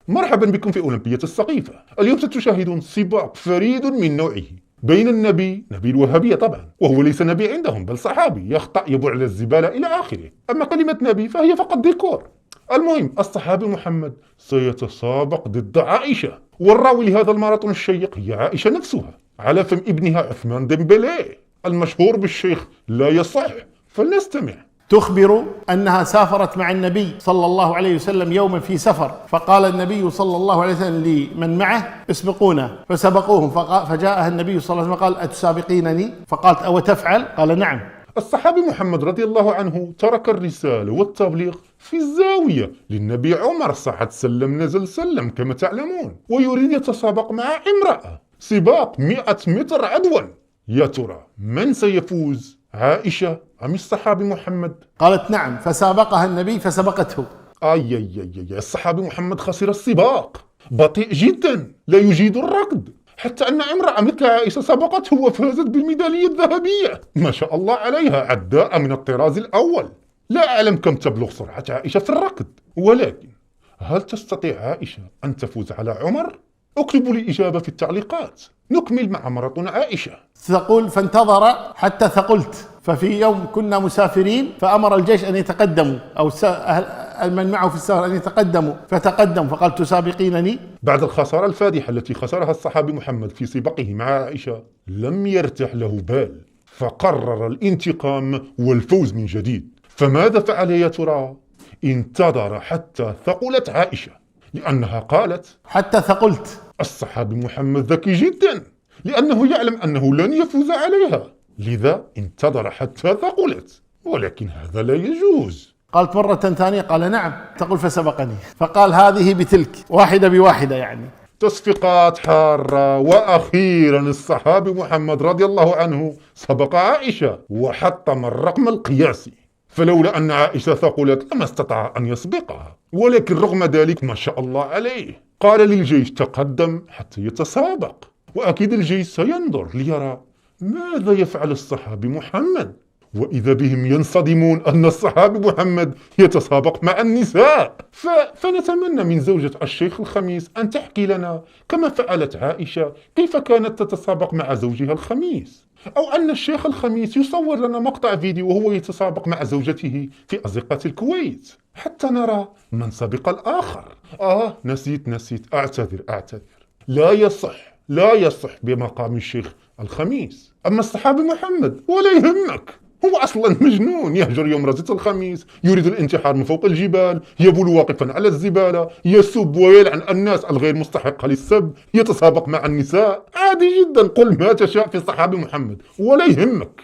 مرحبا بكم في أولمبية السقيفة. اليوم ستشاهدون سباق فريد من نوعه بين النبي الوهابية طبعا، وهو ليس نبي عندهم بل صحابي يخطأ يبوع على الزبالة إلى آخره. أما كلمة نبي فهي فقط ديكور. المهم الصحابي محمد سيتسابق ضد عائشة، والراوي لهذا الماراثون الشيق هي عائشة نفسها على فم ابنها عثمان ديمبلي المشهور بالشيخ لا يصح. فلنستمع. تخبر أنها سافرت مع النبي صلى الله عليه وسلم يوما في سفر، فقال النبي صلى الله عليه وسلم لمن معه اسبقونا، فسبقوهم، فجاءها النبي صلى الله عليه وسلم قال أتسابقينني؟ فقالت أو تفعل؟ قال نعم. الصحابي محمد رضي الله عنه ترك الرسالة والتبليغ في الزاوية للنبي عمر صعد سلم نزل سلم كما تعلمون، ويريد يتسابق مع امرأة سباق 100 متر عدوا. يا ترى من سيفوز، عائشة أم الصحابي محمد؟ قالت نعم، فسابقها النبي فسبقته. الصحابي محمد خسر السباق، بطيء جدا لا يجيد الركض، حتى أن امرأة مثل عائشة سبقته وفازت بالميدالية الذهبية. ما شاء الله عليها، عداء من الطراز الأول. لا أعلم كم تبلغ سرعة عائشة في الركض، ولكن هل تستطيع عائشة أن تفوز على عمر؟ اكتبوا لي إجابة في التعليقات. نكمل مع ماراثون عائشة. تقول فانتظر حتى ثقلت، ففي يوم كنا مسافرين فأمر الجيش أن يتقدموا، أو من معه في السفر أن يتقدموا، فتقدم فقال تسابقينني؟ بعد الخسارة الفادحة التي خسرها الصحابي محمد في سباقه مع عائشة لم يرتاح له بال، فقرر الانتقام والفوز من جديد. فماذا فعل يا ترى؟ انتظر حتى ثقلت عائشة، لأنها قالت حتى ثقلت. الصحابي محمد ذكي جدا، لأنه يعلم أنه لن يفوز عليها، لذا انتظر حتى ثقلت، ولكن هذا لا يجوز. قالت مرة ثانية، قال نعم. تقول فسبقني، فقال هذه بتلك، واحدة بواحدة يعني. تصفيقات حارة، وأخيرا الصحابي محمد رضي الله عنه سبق عائشة وحطم الرقم القياسي، فلولا أن عائشة ثقلت لما استطاع أن يسبقها. ولكن رغم ذلك ما شاء الله عليه، قال للجيش تقدم حتى يتسابق، وأكيد الجيش سينظر ليرى ماذا يفعل الصحابي محمد، وإذا بهم ينصدمون أن الصحابي محمد يتسابق مع النساء. فنتمنى من زوجة الشيخ الخميس أن تحكي لنا كما فعلت عائشة كيف كانت تتسابق مع زوجها الخميس، أو أن الشيخ الخميس يصور لنا مقطع فيديو وهو يتسابق مع زوجته في أزقة الكويت حتى نرى من سبق الآخر. نسيت، أعتذر. لا يصح بمقام الشيخ الخميس. أما الصحابي محمد ولا يهمك، هو أصلا مجنون، يهجر يوم رزة الخميس، يريد الانتحار من فوق الجبال، يبول واقفا على الزبالة، يسب ويلعن الناس الغير مستحقة للسب، يتسابق مع النساء. عادي جدا، قل ما تشاء في الصحابي محمد ولا يهمك.